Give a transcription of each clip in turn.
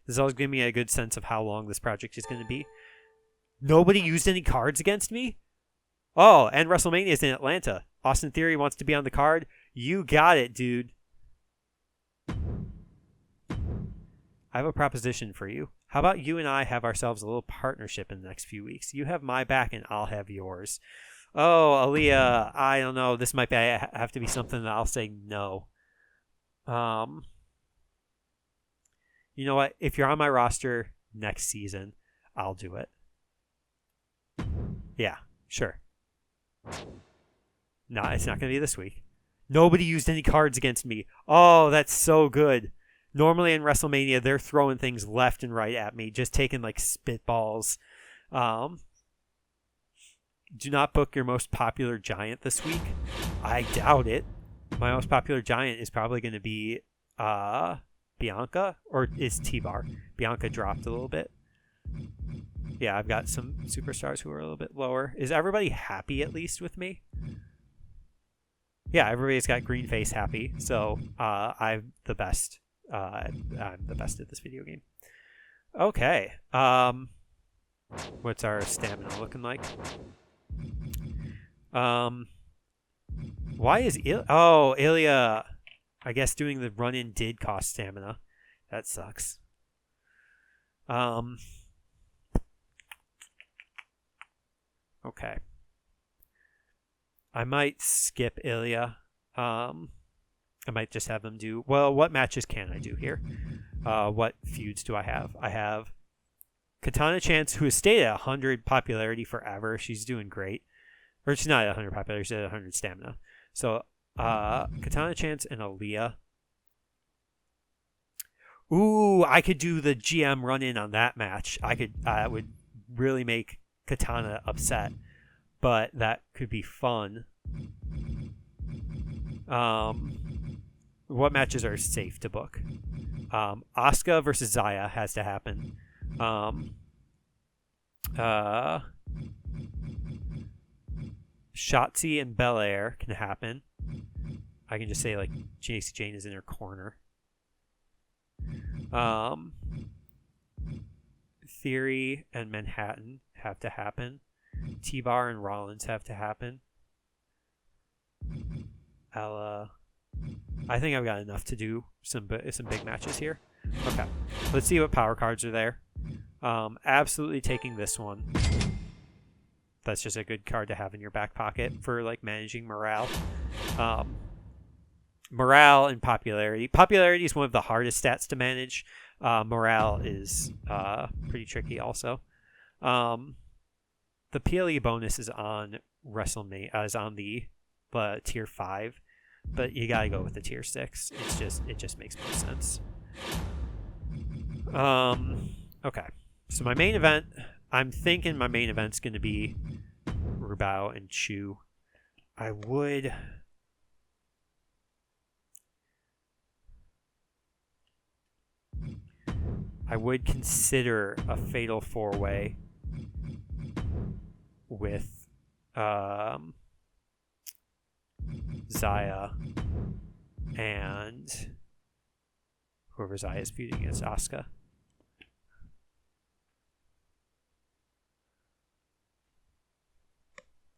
This always gives me a good sense of how long this project is going to be. Nobody used any cards against me? Oh, and WrestleMania is in Atlanta. Austin Theory wants to be on the card. You got it, dude. I have a proposition for you. How about you and I have ourselves a little partnership in the next few weeks? You have my back and I'll have yours. Oh, Aaliyah, I don't know. This might have to be something that I'll say no. You know what? If you're on my roster next season, I'll do it. Yeah, sure. No, it's not going to be this week. Nobody used any cards against me. Oh, that's so good. Normally in WrestleMania, they're throwing things left and right at me, just taking like spitballs. Do not book your most popular giant this week. I doubt it. My most popular giant is probably going to be Bianca, or is T-Bar. Bianca dropped a little bit. Yeah, I've got some superstars who are a little bit lower. Is everybody happy at least with me? Yeah, everybody's got green face happy, so I'm the best. I'm the best at this video game. Okay. What's our stamina looking like? Why is Ilya? I guess doing the run-in did cost stamina. That sucks. Okay. I might skip Ilya. I might just have them do... Well, what matches can I do here? What feuds do I have? I have Katana Chance, who has stayed at 100 popularity forever. She's doing great. Or she's not at 100 popularity, she's at 100 stamina. So, Katana Chance and Aaliyah. Ooh, I could do the GM run-in on that match. I would really make Katana upset. But that could be fun. What matches are safe to book? Asuka versus Zaya has to happen. Shotzi and Belair can happen. I can just say like Jacy Jane is in her corner. Theory and Manhattan have to happen. T-Bar and Rollins have to happen. Ella. I think I've got enough to do some big matches here. Okay. Let's see what power cards are there. Absolutely taking this one. That's just a good card to have in your back pocket for like managing morale. Morale and popularity. Popularity is one of the hardest stats to manage. Morale is pretty tricky also. The PLE bonus is on WrestleMania, is on the tier 5, but you gotta go with the tier 6. It just makes more sense. Okay. So my main event, I'm thinking my main event's gonna be Rubau and Chu. I would consider a fatal 4-way with Zaya and whoever Zaya is feuding against, Asuka.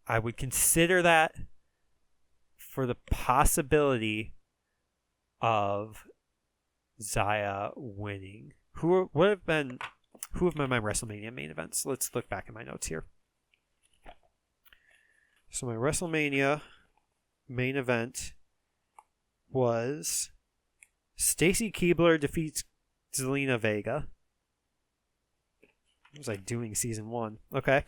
I would consider that for the possibility of Zaya winning. Who have been my WrestleMania main events? Let's look back at my notes here. So my WrestleMania main event was Stacy Keibler defeats Zelina Vega. What was I doing season 1? Okay.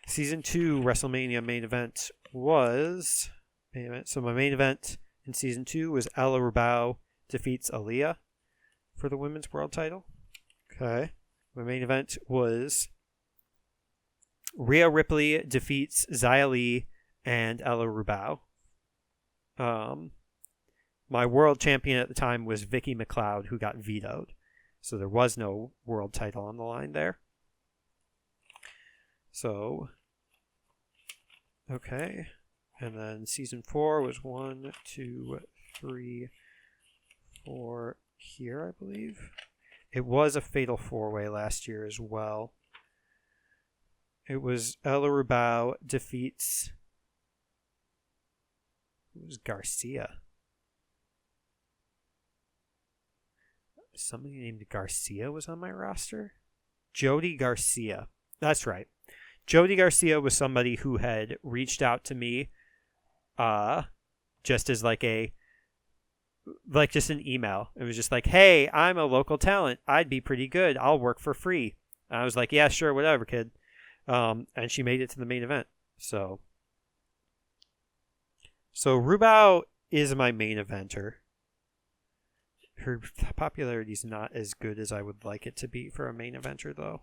Season 2 WrestleMania main event was... So my main event in season 2 was Ella Rubau defeats Aaliyah for the women's world title. Okay. My main event was Rhea Ripley defeats Xia Li and Ella Rubau. My world champion at the time was Vicky McLeod, who got vetoed. So there was no world title on the line there. So, okay. And then season 4 was 1, 2, 3, 4 here, I believe. It was a fatal 4-way last year as well. It was Rubau defeats. It was Garcia. Somebody named Garcia was on my roster. Jody Garcia. That's right. Jody Garcia was somebody who had reached out to me just as just an email. It was just like, hey, I'm a local talent. I'd be pretty good. I'll work for free. And I was like, yeah, sure, whatever, kid. And she made it to the main event. So Rubau is my main eventer. Her popularity is not as good as I would like it to be for a main eventer, though.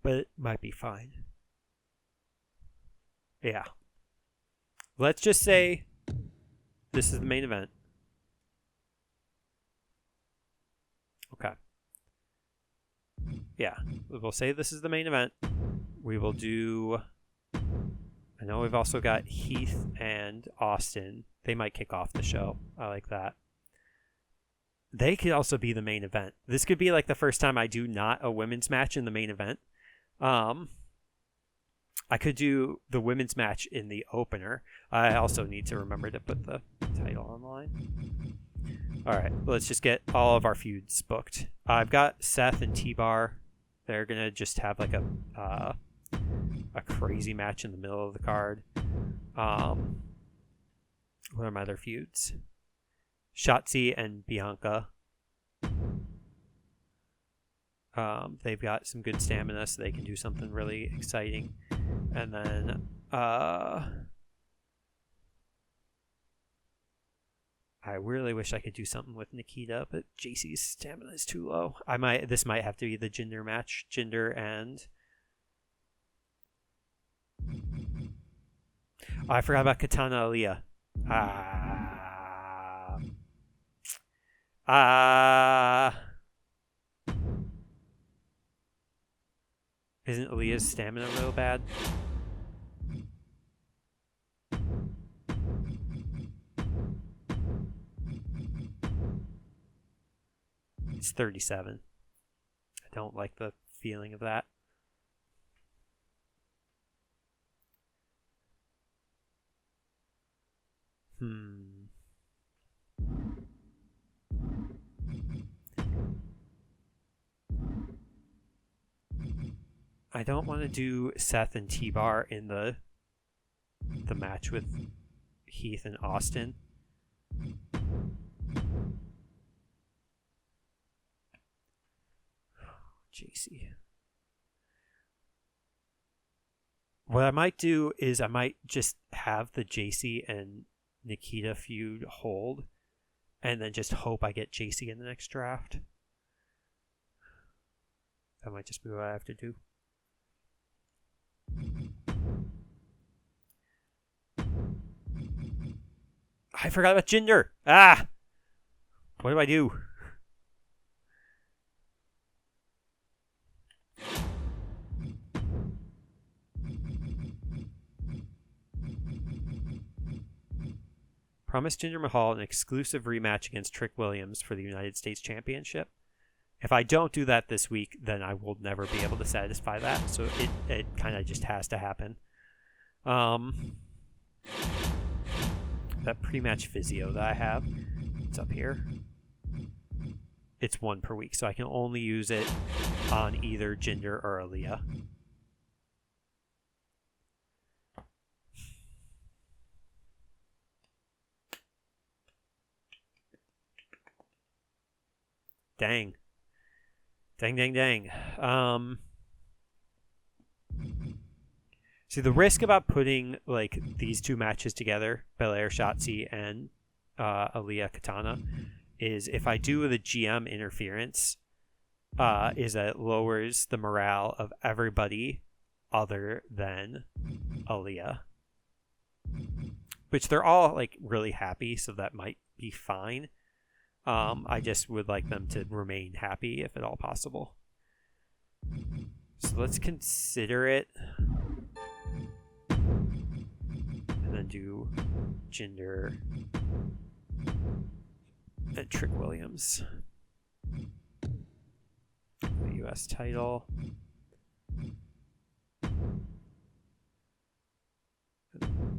But it might be fine. Yeah. Let's just say this is the main event. Okay. Yeah. We'll say this is the main event. We will do... I know we've also got Heath and Austin. They might kick off the show. I like that. They could also be the main event. This could be like the first time I do not a women's match in the main event. I could do the women's match in the opener. I also need to remember to put the title online. All right, let's just get all of our feuds booked. I've got Seth and T-Bar. They're gonna just have like a crazy match in the middle of the card. What are my other feuds? Shotzi and Bianca. They've got some good stamina, so they can do something really exciting. And then I really wish I could do something with Nikita, but JC's stamina is too low. This might have to be the Jinder match. Jinder and I forgot about Katana Aaliyah. Isn't Aaliyah's stamina real bad? It's 37. I don't like the feeling of that. I don't want to do Seth and T-Bar in the match with Heath and Austin. JC. What I might do is I might just have the JC and Nikita feud hold and then just hope I get JC in the next draft. That might just be what I have to do. I forgot about Jinder. What do I do? Promise Jinder Mahal an exclusive rematch against Trick Williams for the United States Championship. If I don't do that this week, then I will never be able to satisfy that. So it kind of just has to happen. That pre-match physio that I have, it's up here. It's 1 per week, so I can only use it on either Jinder or Aaliyah. Dang. See, the risk about putting like these two matches together, Belair Shotzi and Aaliyah Katana, is if I do the GM interference, is that it lowers the morale of everybody other than Aaliyah. Which they're all like really happy, so that might be fine. I just would like them to remain happy if at all possible. So let's consider it. gonna do Jinder and Trick Williams. The U.S. title.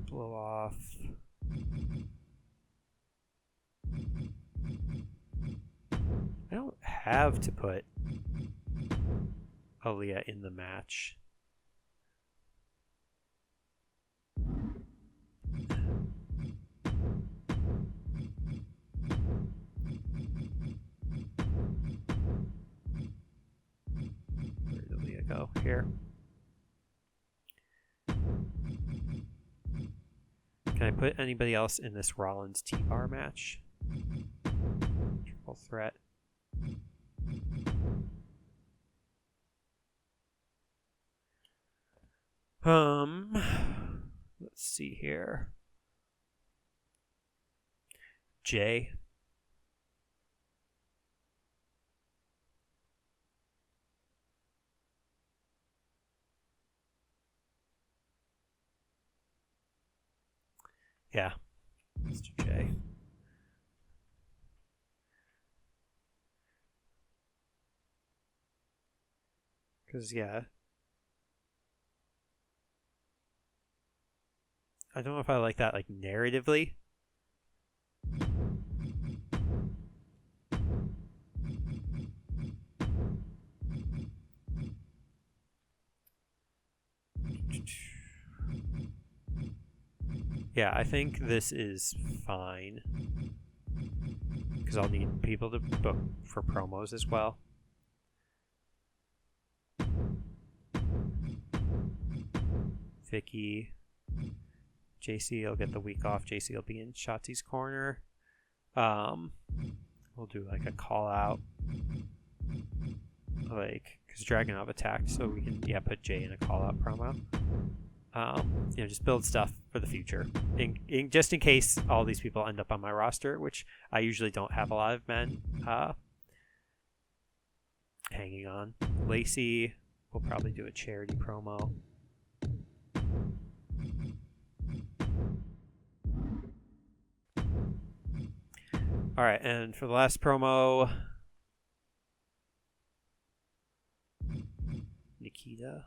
Blow off. I don't have to put Aaliyah in the match. Where did Aaliyah go? Here. Can I put anybody else in this Rollins T-Bar match? Triple threat. Let's see here. Jay. Yeah, Mr. J. Because, yeah. I don't know if I like that, like, narratively. Yeah, I think this is fine. Because I'll need people to book for promos as well. Vicky. JC will get the week off. JC will be in Shotzi's corner. We'll do like a call out. Like, because Dragunov attacked, so we can, put Jay in a call out promo. Just build stuff for the future. Just in case all these people end up on my roster, which I usually don't have a lot of men hanging on. Lacey will probably do a charity promo. All right, and for the last promo, Nikita.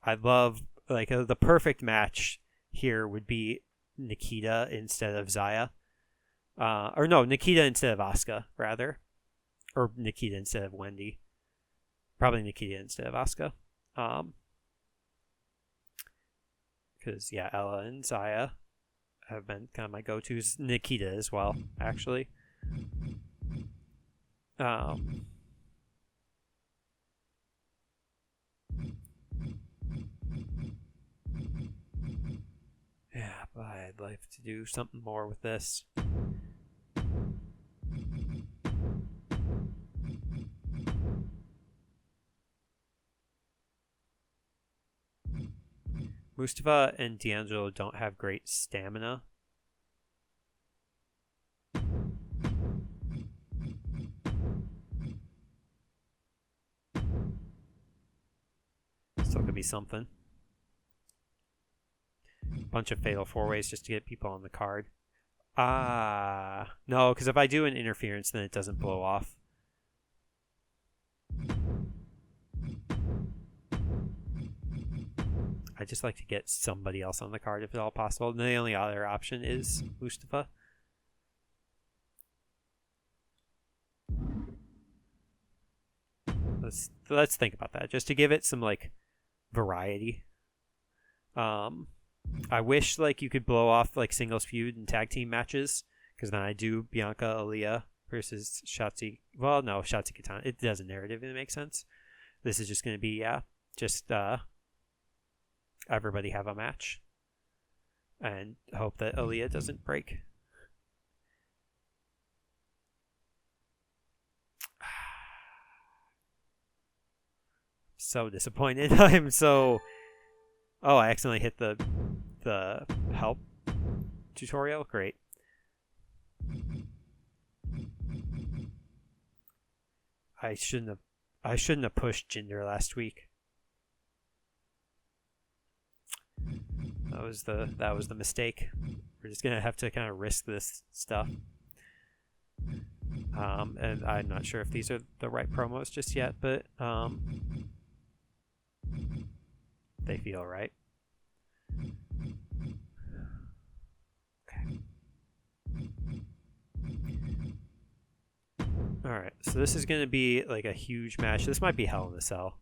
I'd love, like, the perfect match here would be Nikita instead of Zaya. Or no, Nikita instead of Asuka, rather. Or Nikita instead of Wendy. Probably Nikita instead of Asuka. Because, Ella and Zaya have been kind of my go-tos. Nikita as well, actually. Yeah, but I'd like to do something more with this. Mustafa and D'Angelo don't have great stamina. Still could be something. Bunch of fatal four-ways just to get people on the card. No, because if I do an interference, then it doesn't blow off. I just like to get somebody else on the card if at all possible. And the only other option is Mustafa. Let's think about that, just to give it some like variety. I wish like you could blow off like singles feud and tag team matches, because then I do Bianca Aaliyah versus Shotzi. Well, no, Shotzi Katana. It does a narrative and it makes sense. This is just going to be just everybody have a match and hope that Aaliyah doesn't break. So disappointed. I'm so... Oh, I accidentally hit the help tutorial. Great. I shouldn't have... I shouldn't have pushed Jinder last week. That was the mistake. We're just gonna have to kind of risk this stuff. And I'm not sure if these are the right promos just yet, but they feel right. Okay. Alright, so this is going to be like a huge match. This might be Hell in a Cell.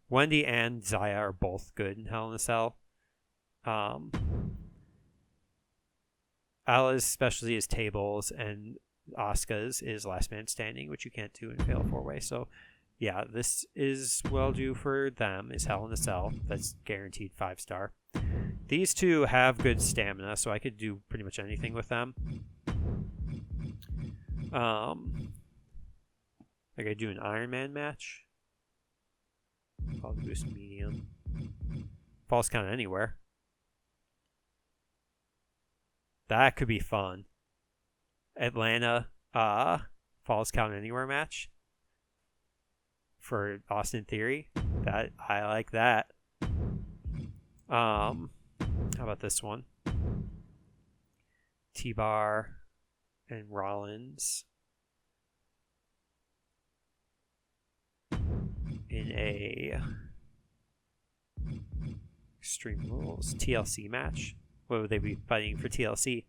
Wendy and Zaya are both good in Hell in a Cell. Ala's specialty is tables, and Asuka's is last man standing, which you can't do in Fatal 4-Way. So, yeah, this is well due for them, is Hell in a Cell. That's guaranteed 5-star. These two have good stamina, so I could do pretty much anything with them. I could do an Iron Man match. I'll boost medium. Falls count anywhere. That could be fun. Atlanta Falls count anywhere match for Austin Theory. That I like that. How about this one? T-Bar and Rollins in a Extreme Rules TLC match. What would they be fighting for TLC?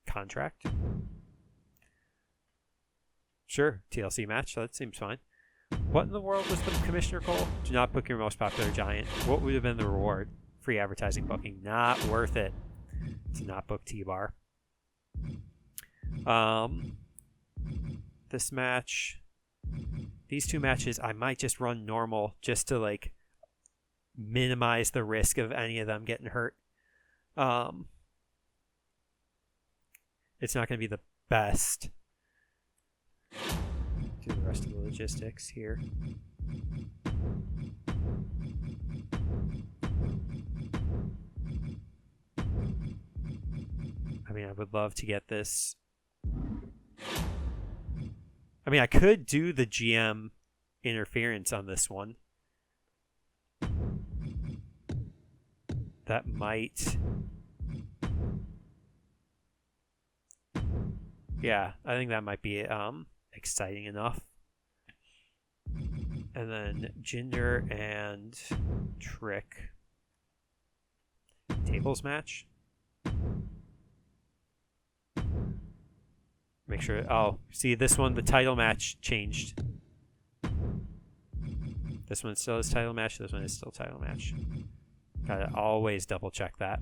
Contract. Sure, TLC match. That seems fine. What in the world was the Commissioner Cole? Do not book your most popular giant. What would have been the reward? Free advertising booking. Not worth it to not book T-Bar. This match. These two matches, I might just run normal just to like minimize the risk of any of them getting hurt. It's not going to be the best. Do the rest of the logistics here. I mean, I would love to get this. I mean, I could do the GM interference on this one. That might... Yeah, I think that might be exciting enough. And then Jinder and Trick. Tables match. Make sure... Oh, see, this one, the title match changed. This one still is title match. This one is still title match. Gotta always double check that.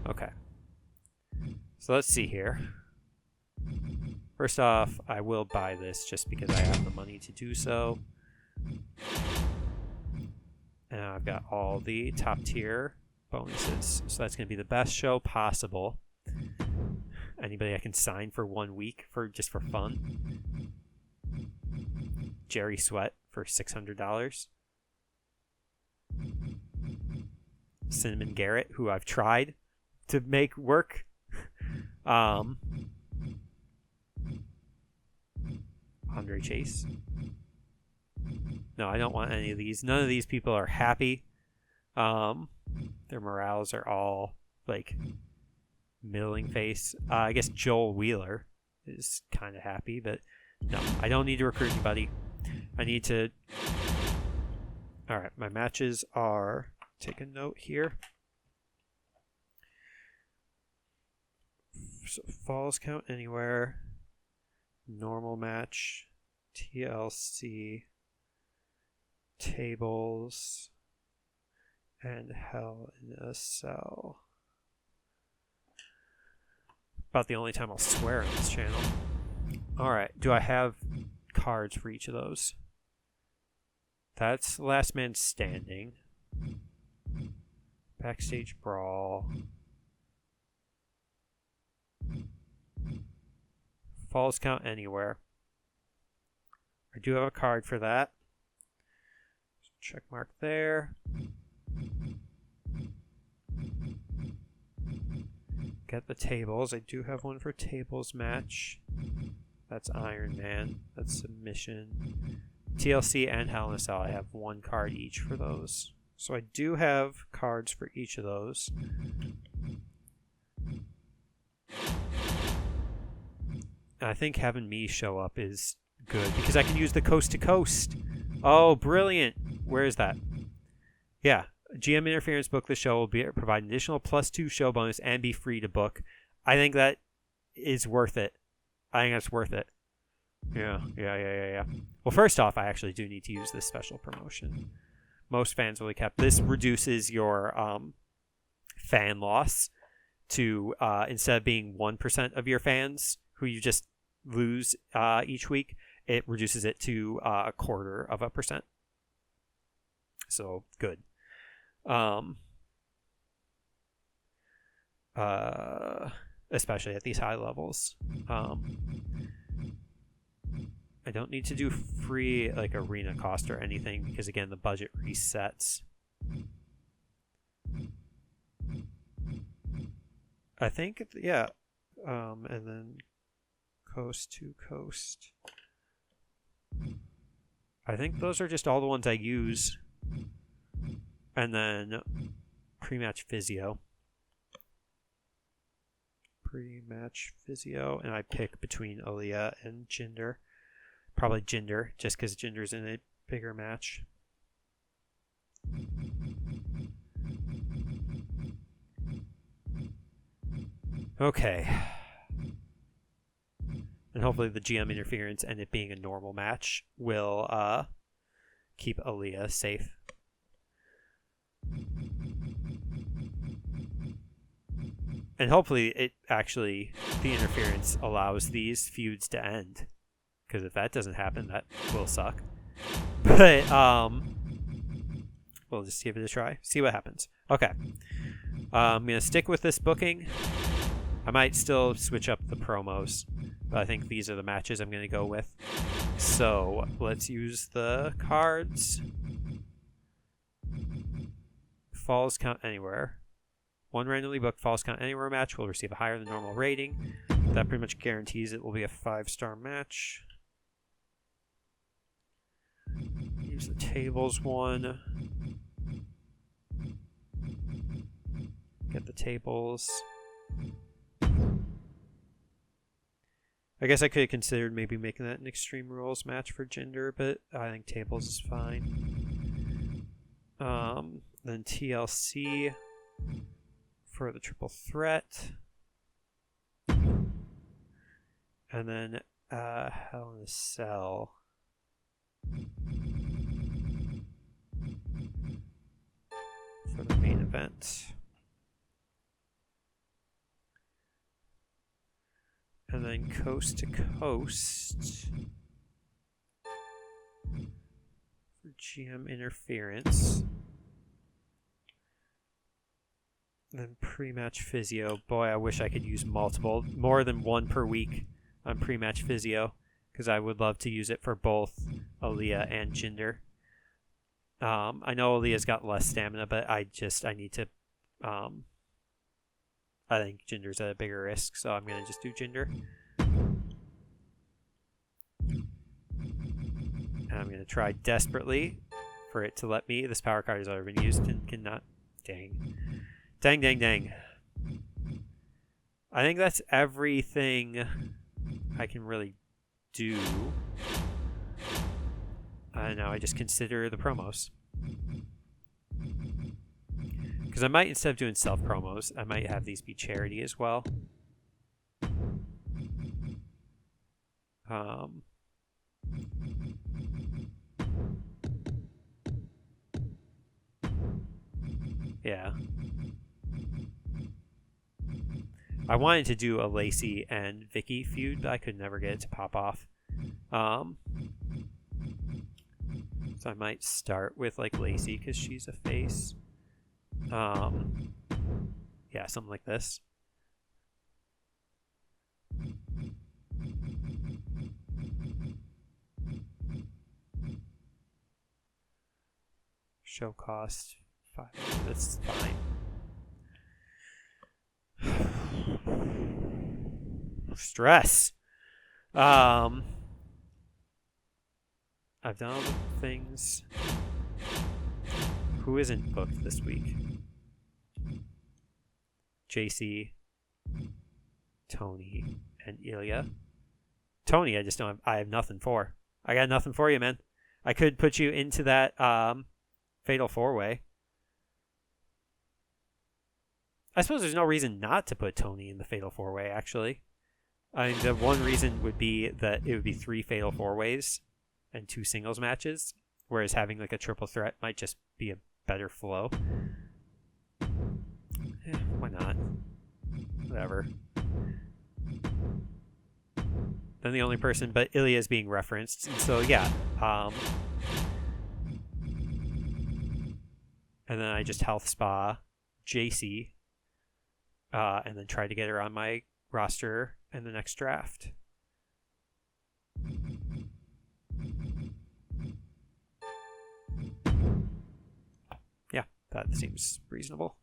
Okay. So let's see here. First off, I will buy this just because I have the money to do so. And I've got all the top tier bonuses. So that's going to be the best show possible. Anybody I can sign for 1 week just for fun. Jerry Sweat for $600. Cinnamon Garrett, who I've tried to make work. Andre Chase. No, I don't want any of these. None of these people are happy. Their morales are all like middling face. I guess Joel Wheeler is kind of happy, but no, I don't need to recruit anybody. I need to... Alright, my matches are... Take a note here. So falls count anywhere. Normal match. TLC. Tables. And Hell in a Cell. About the only time I'll swear on this channel. Alright, do I have cards for each of those? That's Last Man Standing. Backstage Brawl. Falls Count Anywhere. I do have a card for that. Check mark there. Get the tables. I do have one for tables match. That's Iron Man. That's Submission. TLC and Hell in a Cell. I have one card each for those. So I do have cards for each of those. And I think having me show up is good because I can use the Coast to Coast. Oh, brilliant. Where is that? Yeah. GM Interference book the show will provide an additional +2 show bonus and be free to book. I think that is worth it. I think that's worth it. Yeah. Well, first off, I actually do need to use this special promotion. Most fans will be kept. This reduces your fan loss to, instead of being 1% of your fans who you just lose each week, it reduces it to 0.25%. So, good. Especially at these high levels. I don't need to do free like arena cost or anything because again the budget resets. I think yeah, and then Coast to Coast. I think those are just all the ones I use. And then pre-match physio. Pre-match physio. And I pick between Aaliyah and Jinder. Probably Jinder, just because Jinder's in a bigger match. Okay. And hopefully the GM interference and it being a normal match will keep Aaliyah safe. And hopefully it actually, the interference allows these feuds to end. Because if that doesn't happen, that will suck. But, we'll just give it a try. See what happens. Okay. I'm going to stick with this booking. I might still switch up the promos. But I think these are the matches I'm going to go with. So, let's use the cards. Falls Count Anywhere. One randomly booked Falls Count Anywhere match will receive a higher than normal rating. That pretty much guarantees it will be a 5-star match. Use the tables one. Get the tables. I guess I could have considered maybe making that an Extreme Rules match for Jinder, but I think tables is fine. Then TLC for the triple threat. And then Hell in a Cell. For the main event. And then Coast to Coast for GM interference. And then pre-match physio. Boy, I wish I could use more than one per week on pre-match physio, because I would love to use it for both Aaliyah and Jinder. I know Aaliyah's got less stamina, but I need to. I think Jinder's at a bigger risk, so I'm going to just do Jinder. And I'm going to try desperately for it to let me. This power card has already been used and cannot. Dang. Dang. I think that's everything I can really do. Now I just consider the promos. Because I might, instead of doing self-promos, I might have these be charity as well. Yeah. I wanted to do a Lacey and Vicky feud, but I could never get it to pop off. So I might start with like Lacey because she's a face. Yeah, something like this. Show cost 5. That's fine. Stress. I've done all the things. Who isn't booked this week? JC, Tony, and Ilya. Tony, I just don't have, I have nothing for. I got nothing for you, man. I could put you into that fatal 4-way. I suppose there's no reason not to put Tony in the fatal 4-way, actually. I mean, the one reason would be that it would be 3 fatal 4-ways and 2 singles matches, whereas having like a triple threat might just be a better flow. Yeah, why not? Whatever. Then the only person, but Ilya is being referenced, and so yeah. And then I just health spa JC, and then try to get her on my roster in the next draft. Yeah, that seems reasonable.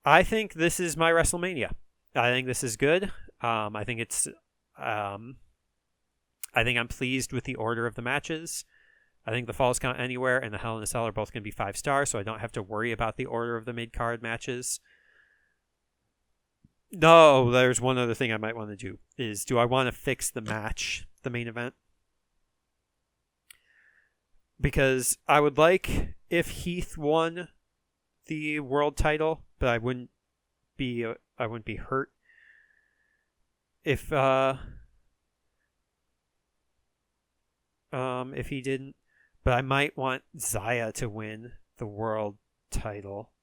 I think this is my Wrestlemania. I think this is good. I think it's. I think I'm pleased with the order of the matches. I think the Falls Count Anywhere and the Hell in a Cell are both going to be 5 stars, so I don't have to worry about the order of the mid-card matches. No, there's one other thing I might want to do. Do I want to fix the match, the main event? Because I would like if Heath won the world title, but I wouldn't be hurt if he didn't. But I might want Zaya to win the world title.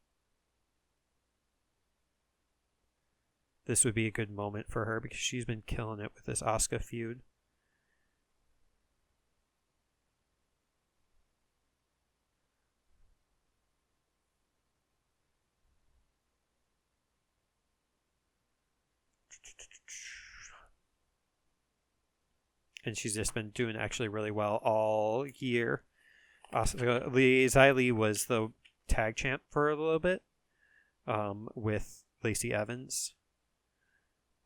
This would be a good moment for her because she's been killing it with this Asuka feud. And she's just been doing actually really well all year. Xia Li was the tag champ for a little bit with Lacey Evans.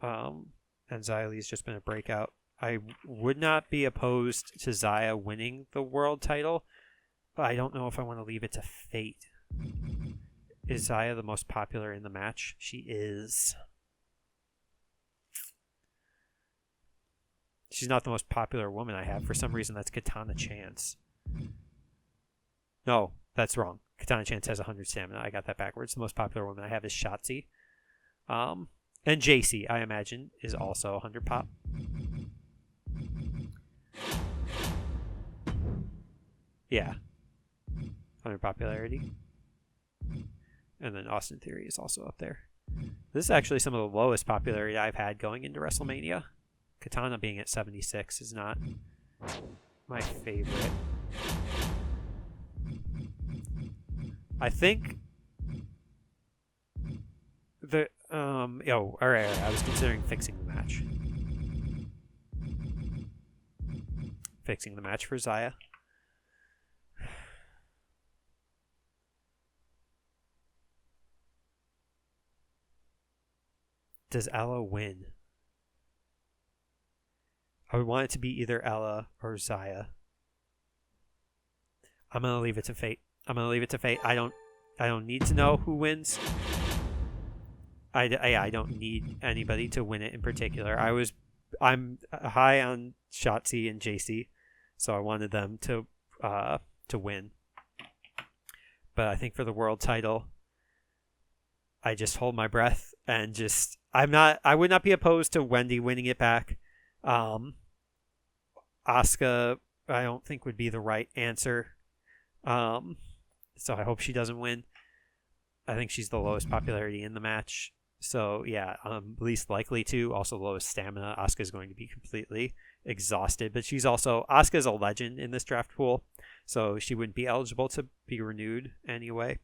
And Xia Li's just been a breakout. I would not be opposed to Xia winning the world title, but I don't know if I want to leave it to fate. Is Xia the most popular in the match? She is. She's not the most popular woman I have. For some reason, that's Katana Chance. No, that's wrong. Katana Chance has 100 stamina. I got that backwards. The most popular woman I have is Shotzi. And JC, I imagine, is also 100 pop. Yeah. 100 popularity. And then Austin Theory is also up there. This is actually some of the lowest popularity I've had going into WrestleMania. Katana being at 76 is not my favorite. I think the all right, I was considering fixing the match. Fixing the match for Xia. Does Ella win? I would want it to be either Ella or Xia. I'm gonna leave it to fate. I don't need to know who wins. I don't need anybody to win it in particular. I'm high on Shotzi and JC, so I wanted them to win. But I think for the world title, I just hold my breath and I would not be opposed to Wendy winning it back. Asuka, I don't think would be the right answer. So I hope she doesn't win. I think she's the lowest popularity in the match. So yeah, least likely to. Also lowest stamina. Asuka's going to be completely exhausted. But she's also, Asuka's a legend in this draft pool, so she wouldn't be eligible to be renewed anyway.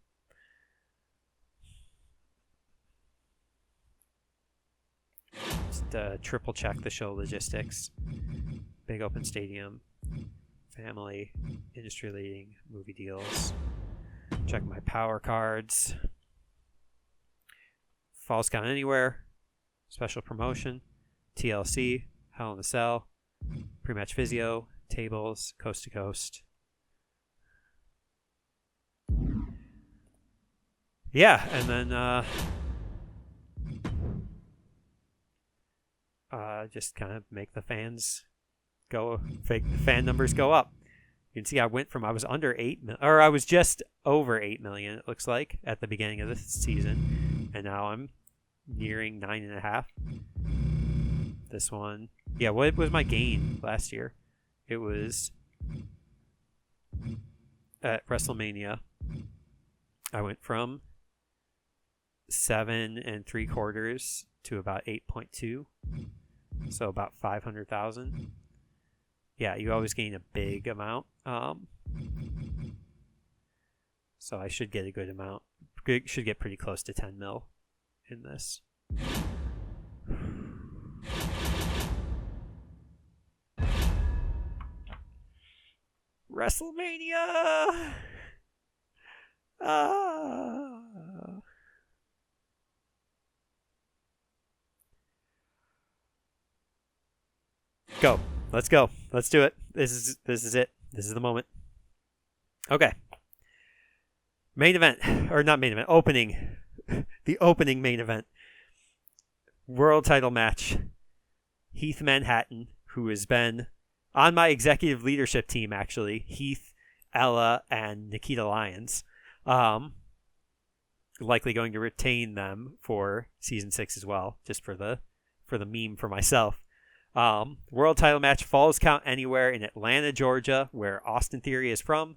Just triple check the show logistics. Big open stadium, family, industry leading movie deals. Check my power cards. Falls Count Anywhere, special promotion, TLC, Hell in a Cell, pre-match physio, tables, coast to coast. Yeah, and then just kind of make the fans go, fake the fan numbers go up. You can see I was under 8 million, or I was just over 8 million, it looks like, at the beginning of this season, and now I'm nearing 9.5. This one, yeah, what was my gain last year? It was at Wrestlemania. I went from 7 3/4 to about 8.2, so about 500,000. Yeah, you always gain a big amount. So I should get a good amount. Should get pretty close to 10 mil in this. Wrestlemania! Go. Let's go. Let's do it. This is it. This is the moment. Okay. Main event, or not main event, opening. The opening main event. World title match. Heath Manhattan, who has been on my executive leadership team, actually. Heath, Ella, and Nikita Lyons. Likely going to retain them for season 6 as well, just for the meme for myself. World title match, Falls Count Anywhere in Atlanta, Georgia, where Austin Theory is from.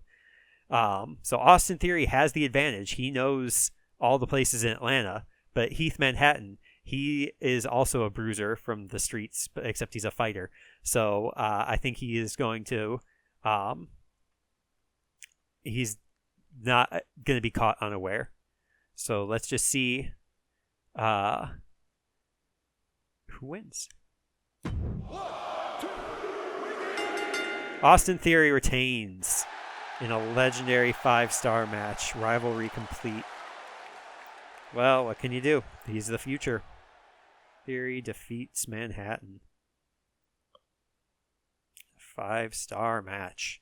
So Austin Theory has the advantage. He knows all the places in Atlanta, but Heath Manhattan, he is also a bruiser from the streets, except he's a fighter. So I think he is going to, he's not going to be caught unaware. So let's just see who wins. Austin Theory retains in a legendary 5-star match. Rivalry complete. Well, what can you do? He's the future. Theory defeats Manhattan. 5-star match.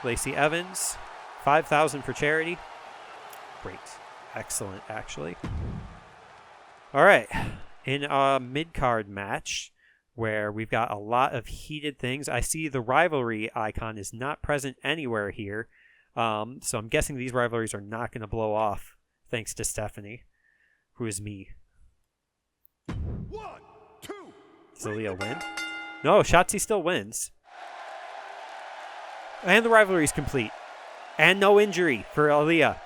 Lacey Evans, 5,000 for charity. Great. Excellent, actually. All right. In a mid-card match where we've got a lot of heated things, I see the rivalry icon is not present anywhere here. So I'm guessing these rivalries are not going to blow off, thanks to Stephanie, who is me. 1, 2. Does Aaliyah win? No, Shotzi still wins. And the rivalry is complete. And no injury for Aaliyah.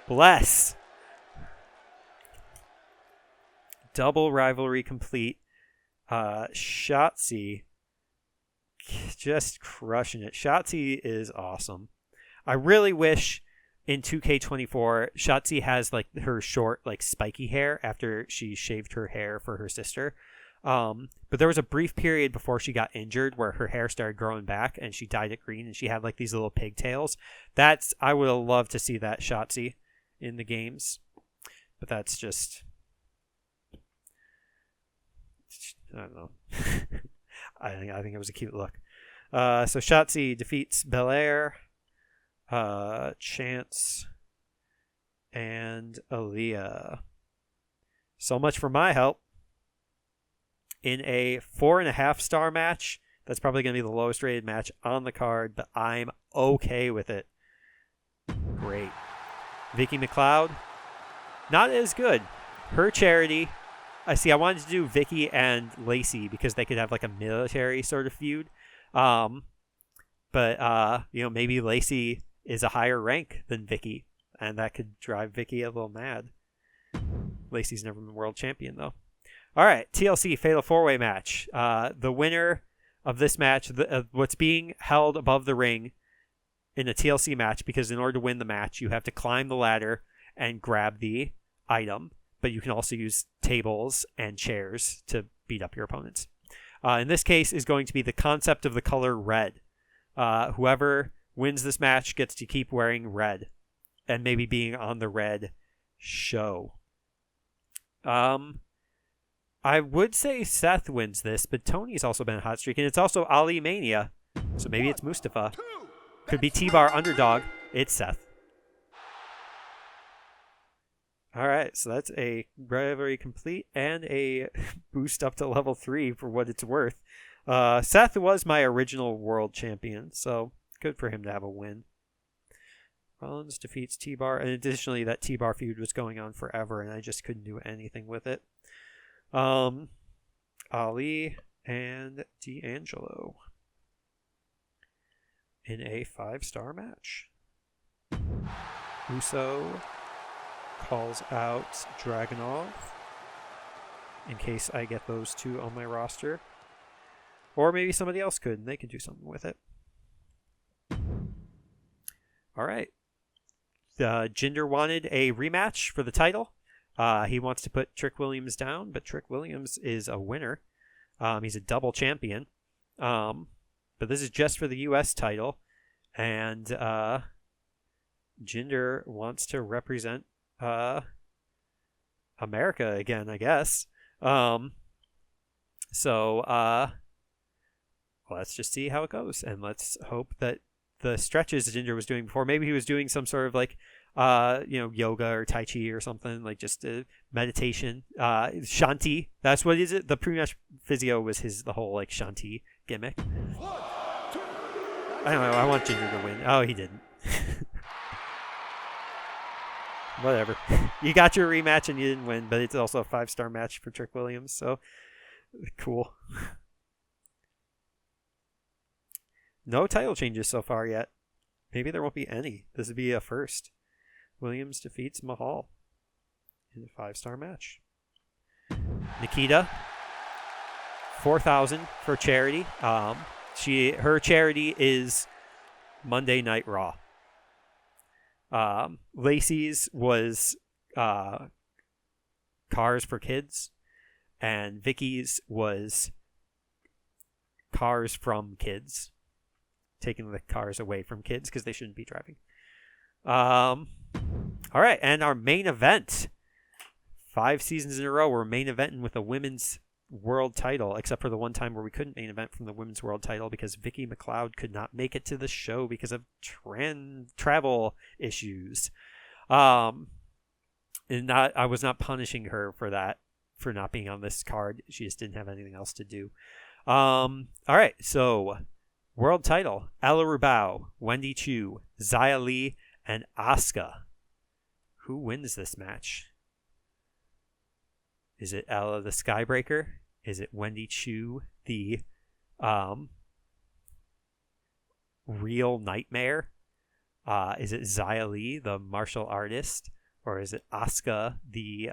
Bless. Double rivalry complete. Shotzi just crushing it. Shotzi is awesome. I really wish in 2K24 Shotzi has like her short, like spiky hair after she shaved her hair for her sister. But there was a brief period before she got injured where her hair started growing back and she dyed it green and she had like these little pigtails. I would have loved to see that Shotzi in the games. But that's just, I don't know. I think it was a cute look. So Shotzi defeats Belair, Chance, and Aaliyah. So much for my help. In a 4.5-star match, that's probably going to be the lowest rated match on the card, but I'm okay with it. Great. Vicky McLeod, not as good. Her charity, I wanted to do Vicky and Lacey because they could have like a military sort of feud. But maybe Lacey is a higher rank than Vicky, and that could drive Vicky a little mad. Lacey's never been world champion though. All right, TLC Fatal 4-Way match. The winner of this match, what's being held above the ring in a TLC match, because in order to win the match, you have to climb the ladder and grab the item, but you can also use tables and chairs to beat up your opponents. In this case is going to be the concept of the color red. Whoever wins this match gets to keep wearing red and maybe being on the red show. I would say Seth wins this, but Tony's also been a hot streak, and it's also Ali Mania, so maybe it's Mustafa. Could be T-Bar underdog. It's Seth. All right, so that's a rivalry complete and a boost up to level 3 for what it's worth. Seth was my original world champion, so good for him to have a win. Rollins defeats T-Bar, and additionally that T-Bar feud was going on forever, and I just couldn't do anything with it. Ali and D'Angelo in a 5-star match. Uso calls out Dragunov in case I get those two on my roster. Or maybe somebody else could, and they could do something with it. All right. Jinder wanted a rematch for the title. He wants to put Trick Williams down, but Trick Williams is a winner. He's a double champion. But this is just for the U.S. title. And Jinder wants to represent America again, I guess. So let's just see how it goes. And let's hope that the stretches Jinder was doing before, maybe he was doing some sort of like yoga or tai chi or something, like just meditation. Shanti, that's what is it. The pre-match physio was the whole like Shanti gimmick. I don't know. I want Jinder to win. Oh, he didn't. Whatever. You got your rematch and you didn't win, but it's also a 5-star match for Trick Williams, so cool. No title changes so far yet. Maybe there won't be any. This would be a first. Williams defeats Mahal in a 5-star match. Nikita, 4,000 for charity. Her charity is Monday Night Raw. Lacey's was Cars for Kids, and Vicky's was Cars from Kids, taking the cars away from kids because they shouldn't be driving. All right, and our main event. 5 seasons in a row, we're main eventing with a women's world title, except for the one time where we couldn't main event from the women's world title because Vicky McLeod could not make it to the show because of travel issues. And I was not punishing her for that, for not being on this card. She just didn't have anything else to do. All right, so world title: Ella Rubau, Wendy Chu, Xia Li, and Asuka. Who wins this match? Is it Ella the Skybreaker? Is it Wendy Chu, the real nightmare? Is it Xia Li, the martial artist? Or is it Asuka, the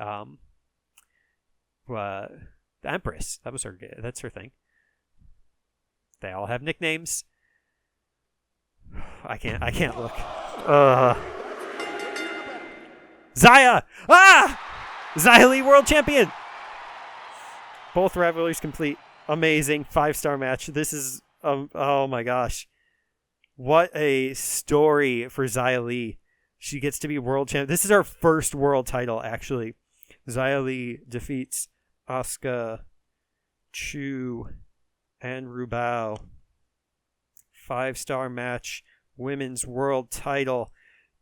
Empress? That's her thing. They all have nicknames. I can't look. Xia! Xia Li, world champion! Both rivalries complete. Amazing. 5-star match. This is, oh my gosh. What a story for Xia Li. She gets to be world champion. This is her first world title, actually. Xia Li defeats Asuka, Chu, and Rubau. 5-star match. Women's world title.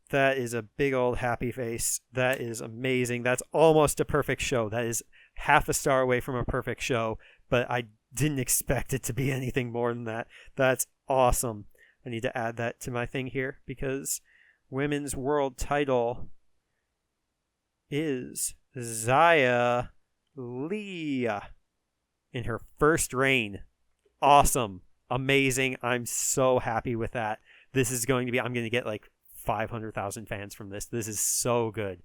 That is a big old happy face. That is amazing. That's almost a perfect show. That is half a star away from a perfect show, but I didn't expect it to be anything more than that. That's awesome. I need to add that to my thing here because women's world title is Xia Li in her first reign. Awesome. Amazing. I'm so happy with that. This is going to be, I'm going to get like 500,000 fans from this. This is so good.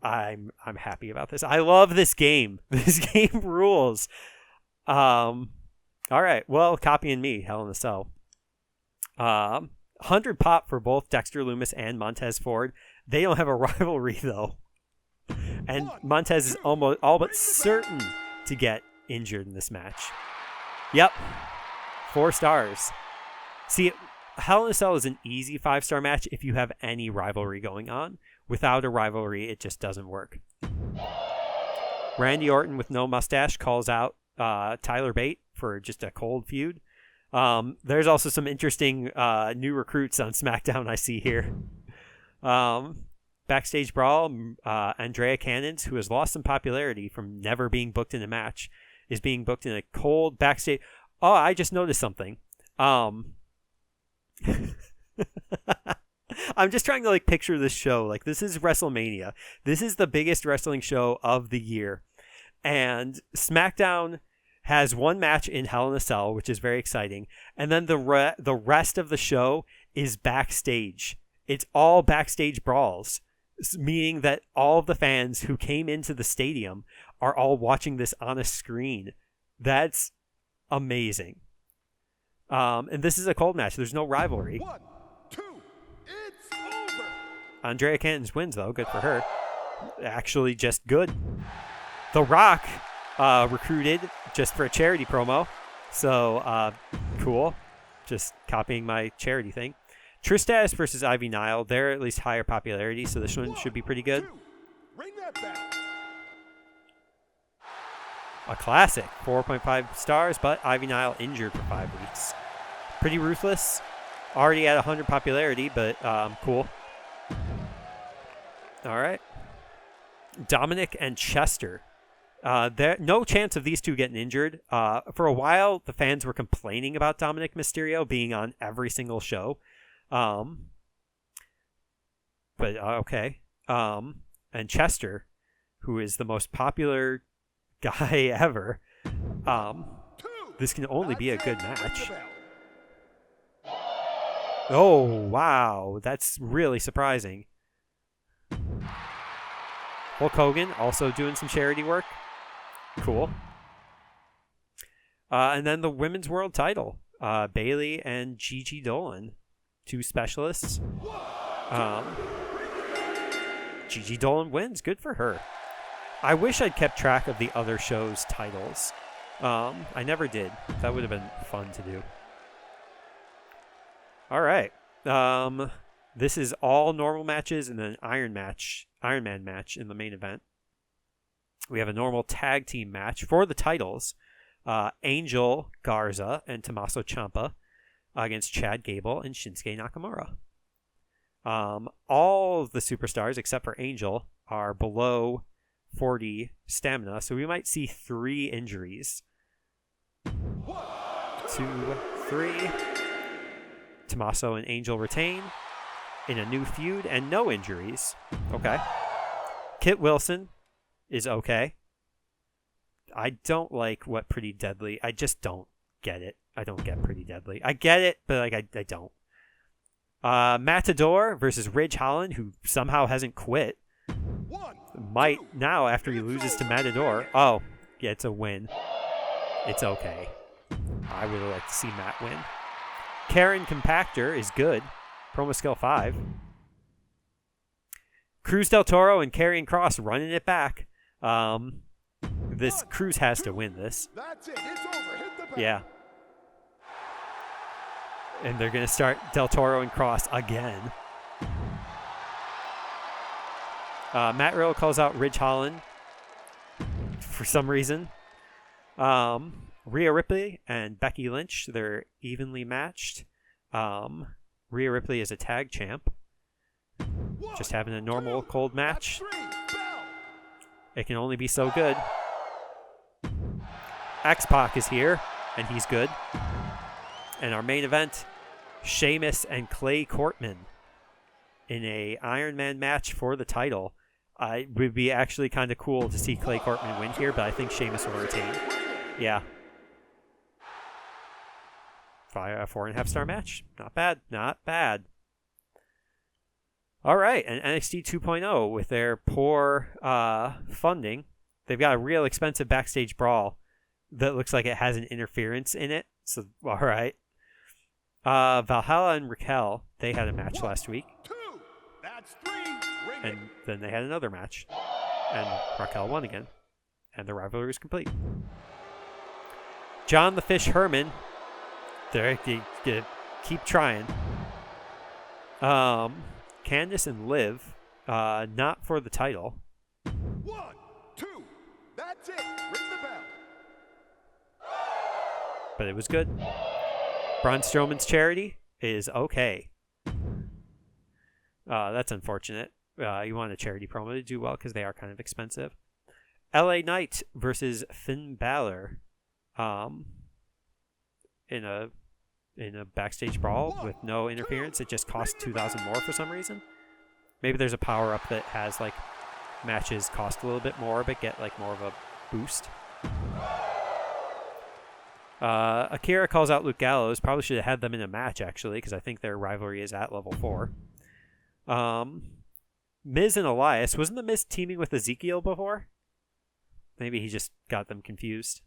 I'm happy about this. I love this game. This game rules. All right. Well, copying me, Hell in a Cell. 100 pop for both Dexter Lumis and Montez Ford. They don't have a rivalry though, and Montez is almost all but certain to get injured in this match. Yep, 4 stars. See, Hell in a Cell is an easy 5-star match if you have any rivalry going on. Without a rivalry, it just doesn't work. Randy Orton with no mustache calls out Tyler Bate for just a cold feud. There's also some interesting new recruits on SmackDown I see here. Backstage brawl, Andrea Cannons, who has lost some popularity from never being booked in a match, is being booked in a cold backstage. Oh, I just noticed something. I'm just trying to like picture this show. Like, this is WrestleMania. This is the biggest wrestling show of the year. And SmackDown has one match in Hell in a Cell, which is very exciting. And then the rest of the show is backstage. It's all backstage brawls, meaning that all of the fans who came into the stadium are all watching this on a screen. That's amazing. And this is a cold match. There's no rivalry. 1, 2, it's over. Andrea Cannons wins, though. Good for her. Actually, just good. The Rock recruited just for a charity promo. So, cool. Just copying my charity thing. Trish versus Ivy Nile. They're at least higher popularity, so this one should be pretty good. 2, ring that bell. A classic. 4.5 stars, but Ivy Nile injured for 5 weeks. Pretty ruthless. Already at 100 popularity, but cool. All right. Dominic and Chester. There no chance of these two getting injured. For a while, the fans were complaining about Dominic Mysterio being on every single show. But okay. And Chester, who is the most popular guy ever, this can only be a good match. Oh, wow. That's really surprising. Hulk Hogan also doing some charity work. Cool. And then the women's world title. Bayley and Gigi Dolan. 2 specialists. Gigi Dolan wins. Good for her. I wish I'd kept track of the other show's titles. I never did. That would have been fun to do. All right. This is all normal matches and then Iron Man match in the main event. We have a normal tag team match for the titles. Angel Garza and Tommaso Ciampa against Chad Gable and Shinsuke Nakamura. All of the superstars except for Angel are below 40 stamina, so we might see 3 injuries. 2, 3. Tommaso and Angel retain in a new feud and no injuries. Okay. Kit Wilson is okay. I don't like what Pretty Deadly. I just don't get it. I don't get Pretty Deadly. I get it, but like I don't. Matador versus Ridge Holland, who somehow hasn't quit. Might now after he loses to Matador. Oh, yeah, it's a win. It's okay. I would like to see Matt win. Karen Compactor is good. Promo skill 5. Cruz del Toro and Karrion Kross running it back. This Cruz has to win this. That's it. It's over. Hit the bell. Yeah. And they're going to start Del Toro and Kross again. Matt Riddle calls out Ridge Holland for some reason. Rhea Ripley and Becky Lynch, they're evenly matched. Rhea Ripley is a tag champ. Just having a normal cold match. It can only be so good. X-Pac is here, and he's good. And our main event, Sheamus and Clay Courtman in a Iron Man match for the title. It would be actually kind of cool to see Clay Courtman win here, but I think Sheamus will retain. Yeah. 4.5 star match. Not bad. Not bad. All right, and NXT 2.0 with their poor funding, they've got a real expensive backstage brawl that looks like it has an interference in it. So, all right. Valhalla and Raquel, they had a match last week. 2. That's 3. Ring And then they had another match. And Raquel won again. And the rivalry is complete. John the Fish Herman, they keep trying. Candice and Liv, not for the title. 1, 2. That's it. Ring the bell. But it was good. Braun Strowman's charity is okay. That's unfortunate. You want a charity promo to do well because they are kind of expensive. LA Knight versus Finn Balor, in a backstage brawl with no interference. It just cost 2,000 more for some reason. Maybe there's a power up that has like matches cost a little bit more but get like more of a boost. Akira calls out Luke Gallows. Probably should have had them in a match, actually, because I think their rivalry is at level 4. Miz and Elias. Wasn't the Miz teaming with Ezekiel before? Maybe he just got them confused.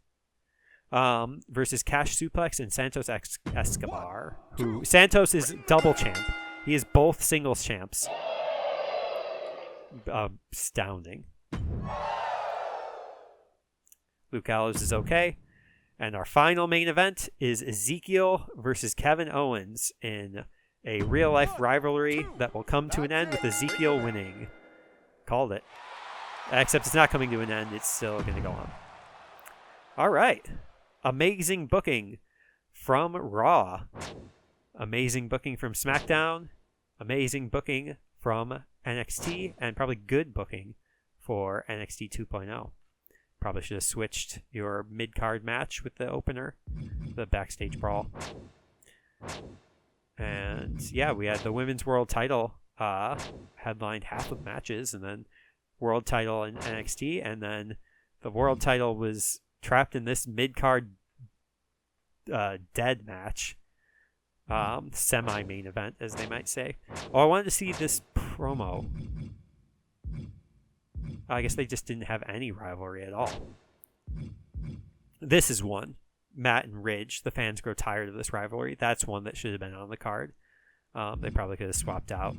Versus Cash Suplex and Santos Escobar. Who Santos is double champ. He is both singles champs. Astounding. Luke Gallows is okay. And our final main event is Ezekiel versus Kevin Owens in a real-life rivalry that will come to an end with Ezekiel winning. Called it. Except it's not coming to an end. It's still going to go on. All right. Amazing booking from Raw. Amazing booking from SmackDown. Amazing booking from NXT. And probably good booking for NXT 2.0. Probably should have switched your mid-card match with the opener, the backstage brawl. And yeah, we had the women's world title headlined half of the matches, and then world title in NXT, and then the world title was trapped in this mid-card dead match. Semi-main event, as they might say. Oh, I wanted to see this promo. I guess they just didn't have any rivalry at all. This is one. Matt and Ridge. The fans grow tired of this rivalry. That's one that should have been on the card. They probably could have swapped out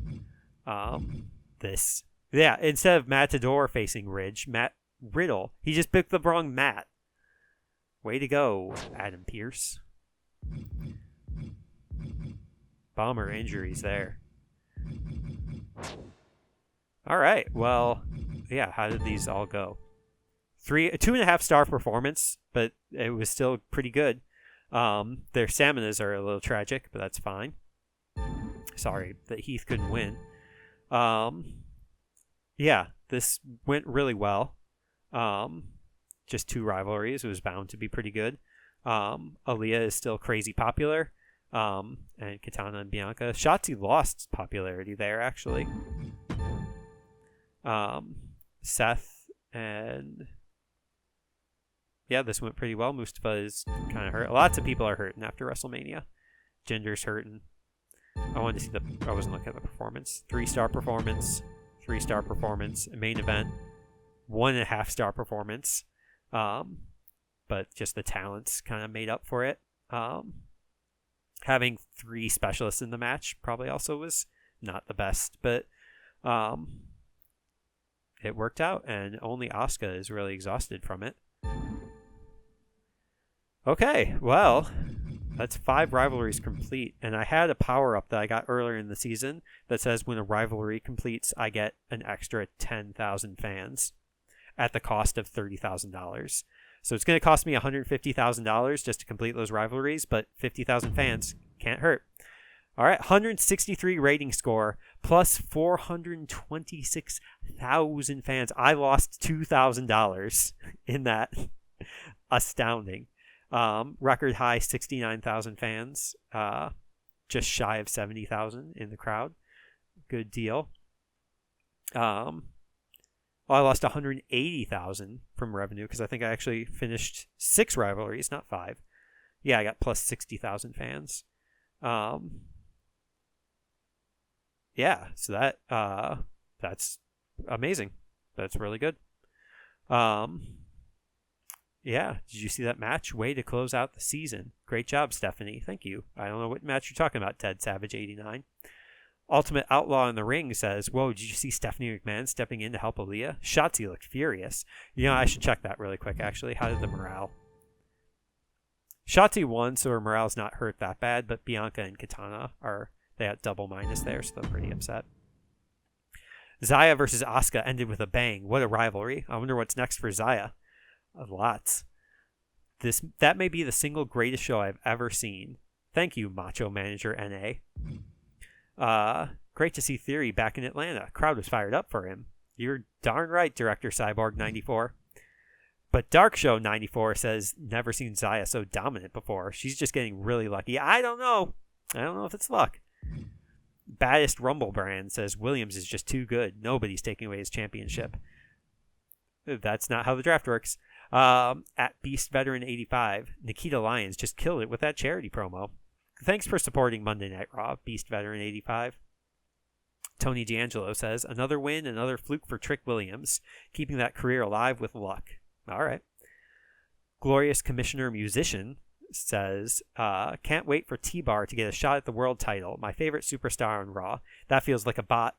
this. Yeah, instead of Matador facing Ridge, Matt Riddle. He just picked the wrong Matt. Way to go, Adam Pearce. Bummer injuries there. All right, well, yeah, how did these all go? 2.5 star performance, but it was still pretty good. Their staminas are a little tragic, but that's fine. Sorry that Heath couldn't win. Yeah, this went really well. Just 2 rivalries. It was bound to be pretty good. Aaliyah is still crazy popular. And Katana and Bianca. Shotzi lost popularity there, actually. Seth and... Yeah, this went pretty well. Mustafa is kind of hurt. Lots of people are hurting after WrestleMania. Jinder's hurting. I wanted to see I wasn't looking at the performance. 3-star performance. 3-star performance. Main event. 1.5 star performance. But just the talents kind of made up for it. Having 3 specialists in the match probably also was not the best, but it worked out, and only Asuka is really exhausted from it. Okay, well, that's 5 rivalries complete, and I had a power-up that I got earlier in the season that says when a rivalry completes, I get an extra 10,000 fans at the cost of $30,000. So it's going to cost me $150,000 just to complete those rivalries, but 50,000 fans can't hurt. All right, 163 rating score plus 426,000 fans. I lost $2,000 in that. Astounding. Record high 69,000 fans. Just shy of 70,000 in the crowd. Good deal. I lost 180,000 from revenue because I think I actually finished 6 rivalries, not 5. Yeah, I got plus 60,000 fans. yeah, so that's amazing. That's really good. Yeah, did you see that match? Way to close out the season. Great job, Stephanie. Thank you. I don't know what match you're talking about, Ted Savage 89. Ultimate Outlaw in the Ring says, whoa, did you see Stephanie McMahon stepping in to help Aaliyah? Shotzi looked furious. I should check that really quick, actually. How did the morale? Shotzi won, so her morale's not hurt that bad, but Bianca and Katana they had double minus there, so they're pretty upset. Zaya versus Asuka ended with a bang. What a rivalry. I wonder what's next for Zaya. Lots. That may be the single greatest show I've ever seen. Thank you, Macho Manager NA. Great to see Theory back in Atlanta. Crowd was fired up for him. You're darn right, Director Cyborg 94. But Dark Show 94 says never seen Zaya so dominant before. She's just getting really lucky. I don't know if it's luck. Baddest Rumble Brand says Williams is just too good. Nobody's taking away his championship. That's not how the draft works. At Beast Veteran 85, Nikita Lyons just killed it with that charity promo. Thanks for supporting Monday Night Raw, Beast Veteran 85. Tony D'Angelo says, another win, another fluke for Trick Williams, keeping that career alive with luck. All right. Glorious Commissioner Musician says, can't wait for T-Bar to get a shot at the world title. My favorite superstar on Raw. That feels like a bot.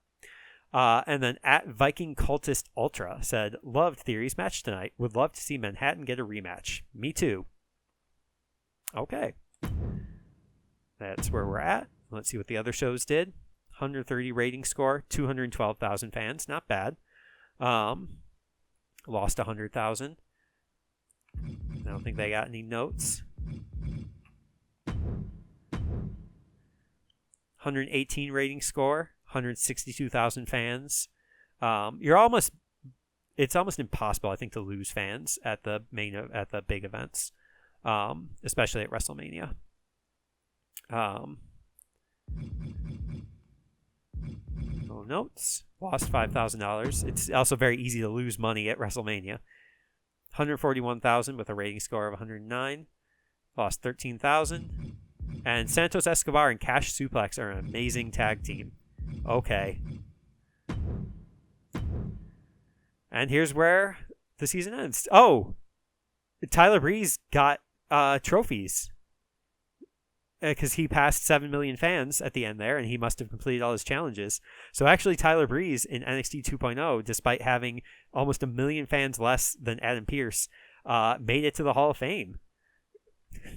And then at Viking Cultist Ultra said, loved Theory's match tonight. Would love to see Manhattan get a rematch. Me too. Okay. That's where we're at. Let's see what the other shows did. 130 rating score, 212,000 fans. Not bad. Lost 100,000. I don't think they got any notes. 118 rating score, 162,000 fans. It's almost impossible, I think, to lose fans at the big events, especially at WrestleMania. No notes. Lost $5,000. It's also very easy to lose money at WrestleMania. 141,000 with a rating score of 109. Lost 13,000. And Santos Escobar and Cash Suplex are an amazing tag team. Okay. And here's where the season ends. Oh! Tyler Breeze got trophies. Because he passed 7 million fans at the end there, and he must have completed all his challenges. So actually, Tyler Breeze in NXT 2.0, despite having almost 1 million fans less than Adam Pearce, made it to the Hall of Fame.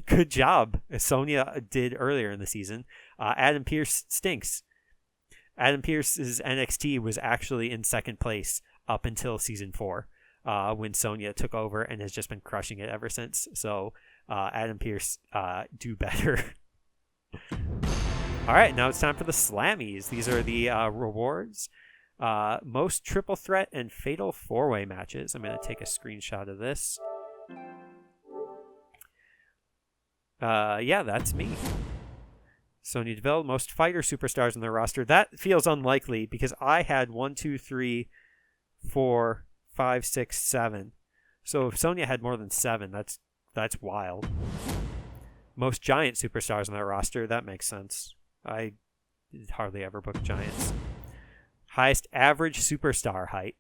Good job, as Sonya did earlier in the season. Adam Pearce stinks. Adam Pearce's NXT was actually in second place up until season 4, when Sonya took over and has just been crushing it ever since. So Adam Pearce, do better. All right, now it's time for the Slammies. These are the rewards. Most triple threat and fatal four-way matches. I'm going to take a screenshot of this. Yeah, that's me. Sonya Deville, most fighter superstars on their roster. That feels unlikely because I had 1, 2, 3, 4, 5, 6, 7. So if Sonya had more than 7, that's wild. Most giant superstars on their roster. That makes sense. I hardly ever book giants. Highest average superstar height,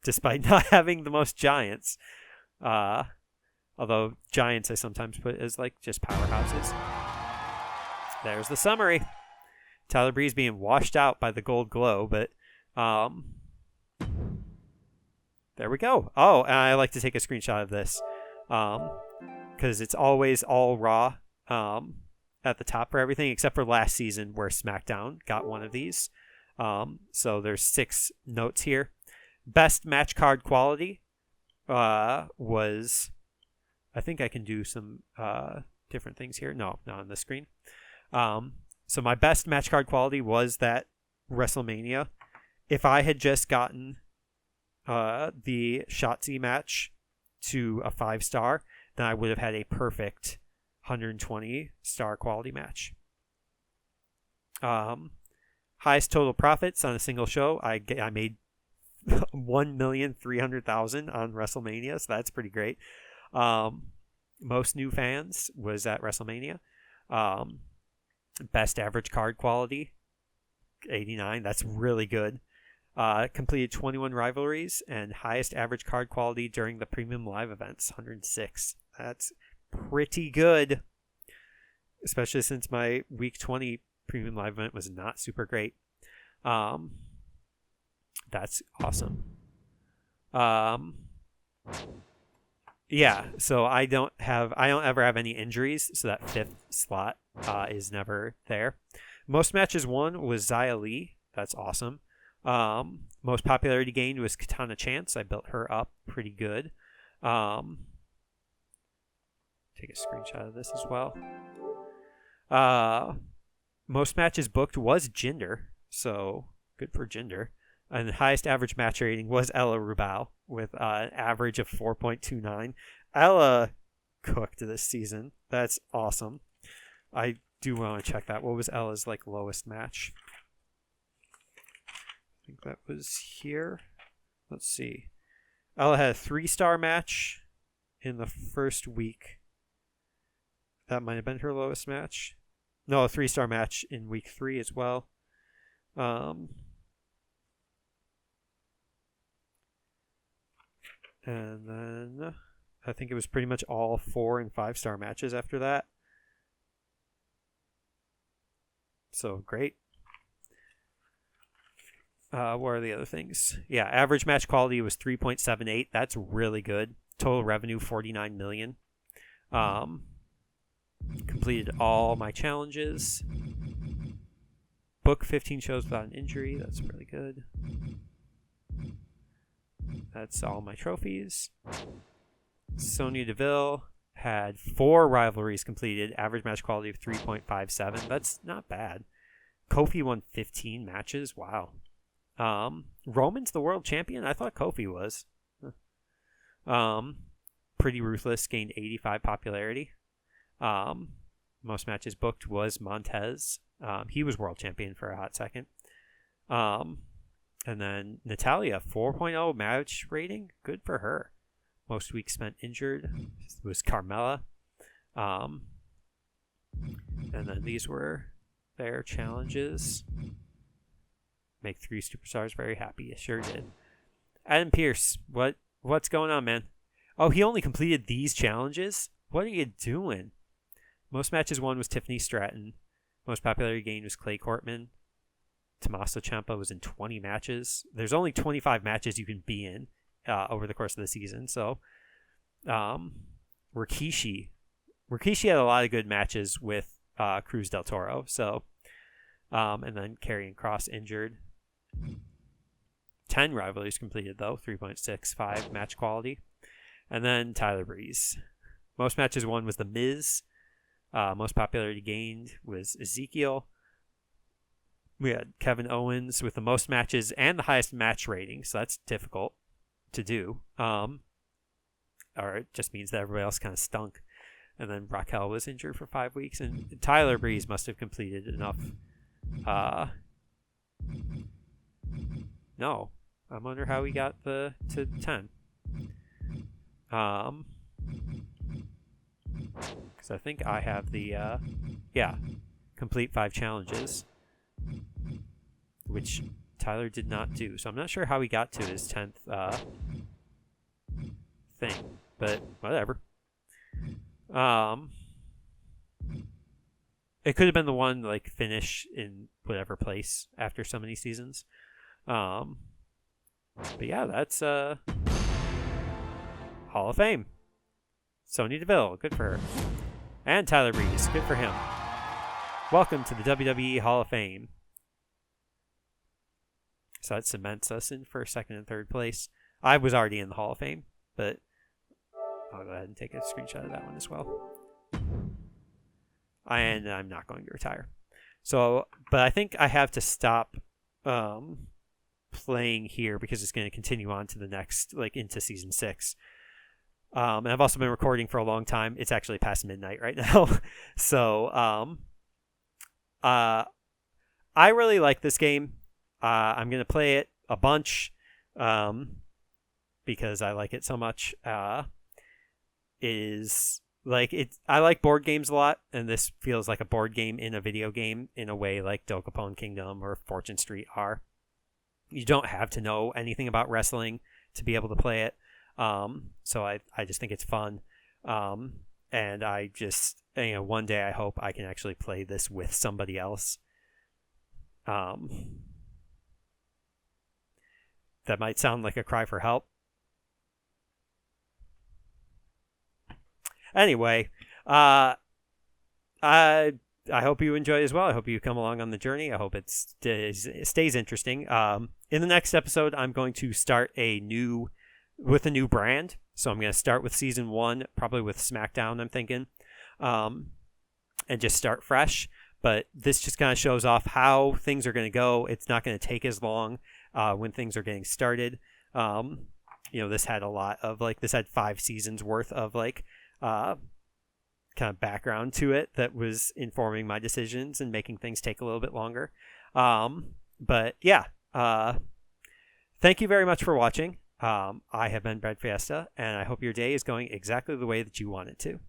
despite not having the most giants. Although giants I sometimes put as like just powerhouses. There's the summary. Tyler Breeze being washed out by the gold glow, but there we go. Oh, and I like to take a screenshot of this because it's always all Raw at the top for everything, except for last season where SmackDown got one of these. So there's 6 notes here. Best match card quality was... I think I can do some different things here. No, not on the screen. So my best match card quality was that WrestleMania. If I had just gotten the Shotzi match to a 5-star, then I would have had a perfect 120-star quality match. Highest total profits on a single show. I made 1,300,000 on WrestleMania, so that's pretty great. Most new fans was at WrestleMania. Best average card quality. 89. That's really good. Completed 21 rivalries and highest average card quality during the premium live events, 106. That's pretty good, especially since my week 20 premium live event was not super great. That's awesome. Yeah, so I don't ever have any injuries, so that 5th slot is never there. Most matches won was Xia Li. That's awesome. Most popularity gained was Katana Chance. I built her up pretty good. Take a screenshot of this as well. Most matches booked was Jinder, so good for Jinder. And the highest average match rating was Ella Rubau with an average of 4.29. Ella cooked this season. That's awesome. I do want to check that. What was Ella's lowest match? I think that was here. Let's see. Ella had a 3-star match in the first week. That might have been her lowest match. No, a 3-star match in week 3 as well. And then I think it was pretty much all 4- and 5-star matches after that. So great. What are the other things? Yeah, average match quality was 3.78. That's really good. Total revenue, $49 million. Completed all my challenges. Booked 15 shows without an injury. That's really good. That's all my trophies. Sonya Deville had 4 rivalries completed. Average match quality of 3.57. That's not bad. Kofi won 15 matches. Wow. Roman's the world champion? I thought Kofi was. Pretty Ruthless gained 85 popularity. Most matches booked was Montez. He was world champion for a hot second. And then Natalia, 4.0 match rating. Good for her. Most weeks spent injured was Carmella. And then these were their challenges. Make 3 superstars very happy. It sure did. Adam Pearce, what's going on, man? Oh, he only completed these challenges? What are you doing? Most matches won was Tiffany Stratton. Most popularity gained was Clay Courtman. Tommaso Ciampa was in 20 matches. There's only 25 matches you can be in over the course of the season. So, Rikishi had a lot of good matches with Cruz del Toro. So, and then Karrion Kross injured. 10 rivalries completed though, 3.65 match quality. And then Tyler Breeze. Most matches won was The Miz. Most popularity gained was Ezekiel. We had Kevin Owens with the most matches and the highest match rating, so that's difficult to do. Or it just means that everybody else kind of stunk. And then Raquel was injured for 5 weeks, and Tyler Breeze must have completed enough. No, I wonder how he got to 10. Because I think I have the complete 5 challenges, which Tyler did not do. So I'm not sure how he got to his 10th thing, but whatever. It could have been the one finish in whatever place after so many seasons. But yeah, that's Hall of Fame. Sonya Deville, good for her. And Tyler Breeze, good for him. Welcome to the WWE Hall of Fame. So that cements us in first, second, and third place. I was already in the Hall of Fame, but I'll go ahead and take a screenshot of that one as well. And I'm not going to retire. So, but I think I have to stop playing here because it's going to continue on to the next, into season 6. And I've also been recording for a long time. It's actually past midnight right now. So, I really like this game. I'm going to play it a bunch because I like it so much. It is like I like board games a lot, and this feels like a board game in a video game in a way like Dokapon Kingdom or Fortune Street are. You don't have to know anything about wrestling to be able to play it. So I just think it's fun. And I just, one day I hope I can actually play this with somebody else. That might sound like a cry for help. Anyway, I hope you enjoy as well. I hope you come along on the journey. I hope it stays interesting. In the next episode, I'm going to start a new brand. So I'm going to start with season 1, probably with SmackDown, I'm thinking, and just start fresh. But this just kind of shows off how things are going to go. It's not going to take as long when things are getting started. This had a lot of this had 5 seasons worth of kind of background to it that was informing my decisions and making things take a little bit longer. But yeah, thank you very much for watching. I have been breadfiesta, and I hope your day is going exactly the way that you want it to.